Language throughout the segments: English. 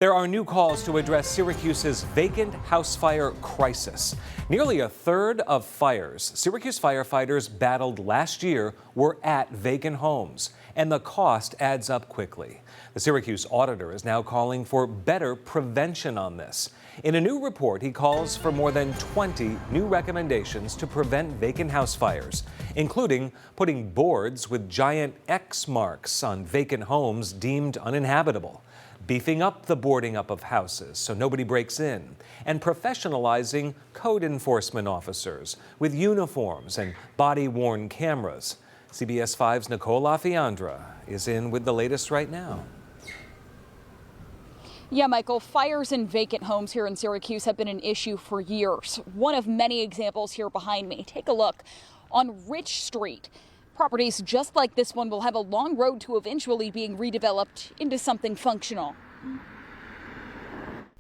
There are new calls to address Syracuse's vacant house fire crisis. Nearly a third of fires Syracuse firefighters battled last year were at vacant homes, and the cost adds up quickly. The Syracuse Auditor is now calling for better prevention on this. In a new report, he calls for more than 20 new recommendations to prevent vacant house fires, including putting boards with giant X marks on vacant homes deemed uninhabitable, beefing up the boarding up of houses so nobody breaks in, and professionalizing code enforcement officers with uniforms and body-worn cameras. CBS 5's Nicole LaFiandra is in with the latest right now. Yeah, Michael, fires in vacant homes here in Syracuse have been an issue for years. One of many examples here behind me. Take a look. On Rich Street, properties just like this one will have a long road to eventually being redeveloped into something functional.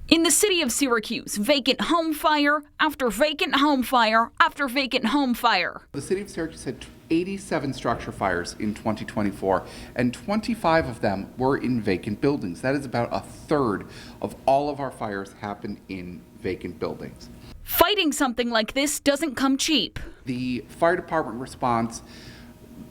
In the city of Syracuse, vacant home fire after vacant home fire after vacant home fire. The city of Syracuse had 87 structure fires in 2024, and 25 of them were in vacant buildings. That is about a third of all of our fires happen in vacant buildings. Fighting something like this doesn't come cheap. The fire department response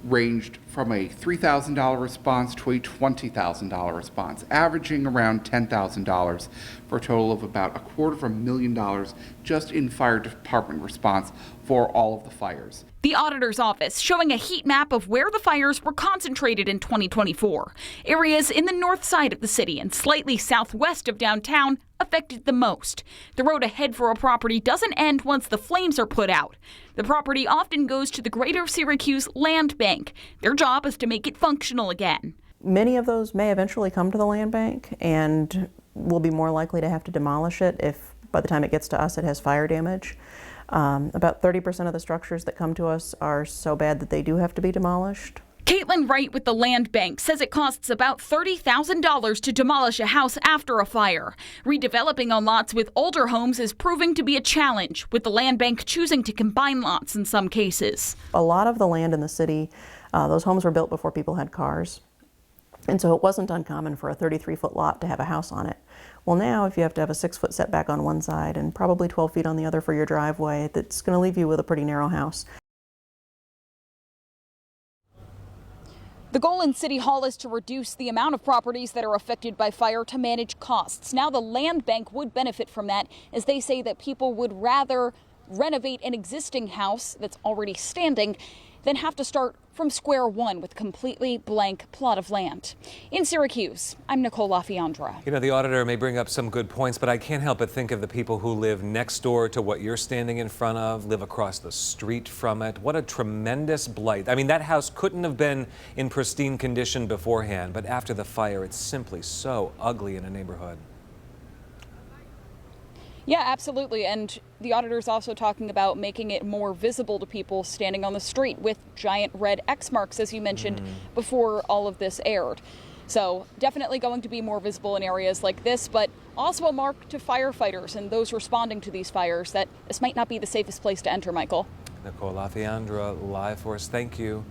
ranged from a $3,000 response to a $20,000 response, averaging around $10,000 for a total of about $250,000 just in fire department response for all of the fires. The auditor's office showing a heat map of where the fires were concentrated in 2024. Areas in the north side of the city and slightly southwest of downtown affected the most. The road ahead for a property doesn't end once the flames are put out. The property often goes to the Greater Syracuse Land Bank. Their job is to make it functional again. Many of those may eventually come to the land bank, and we'll be more likely to have to demolish it if by the time it gets to us it has fire damage. About 30% of the structures that come to us are so bad that they do have to be demolished. Caitlin Wright with the Land Bank says it costs about $30,000 to demolish a house after a fire. Redeveloping on lots with older homes is proving to be a challenge, with the Land Bank choosing to combine lots in some cases. A lot of the land in the city, those homes were built before people had cars. And so it wasn't uncommon for a 33-foot lot to have a house on it. Well, now if you have to have a 6-foot setback on one side and probably 12 feet on the other for your driveway, that's going to leave you with a pretty narrow house. The goal in City Hall is to reduce the amount of properties that are affected by fire to manage costs. Now the Land Bank would benefit from that, as they say that people would rather renovate an existing house that's already standing than have to start from square one with a completely blank plot of land. In Syracuse, I'm Nicole LaFiandra. You know, the auditor may bring up some good points, but I can't help but think of the people who live next door to what you're standing in front of, live across the street from it. What a tremendous blight. I mean, that house couldn't have been in pristine condition beforehand, but after the fire, it's simply so ugly in a neighborhood. Yeah, absolutely. And the auditor's also talking about making it more visible to people standing on the street with giant red X marks, as you mentioned, before all of this aired. So definitely going to be more visible in areas like this, but also a mark to firefighters and those responding to these fires that this might not be the safest place to enter, Michael. Nicole LaFiandra, live for us. Thank you.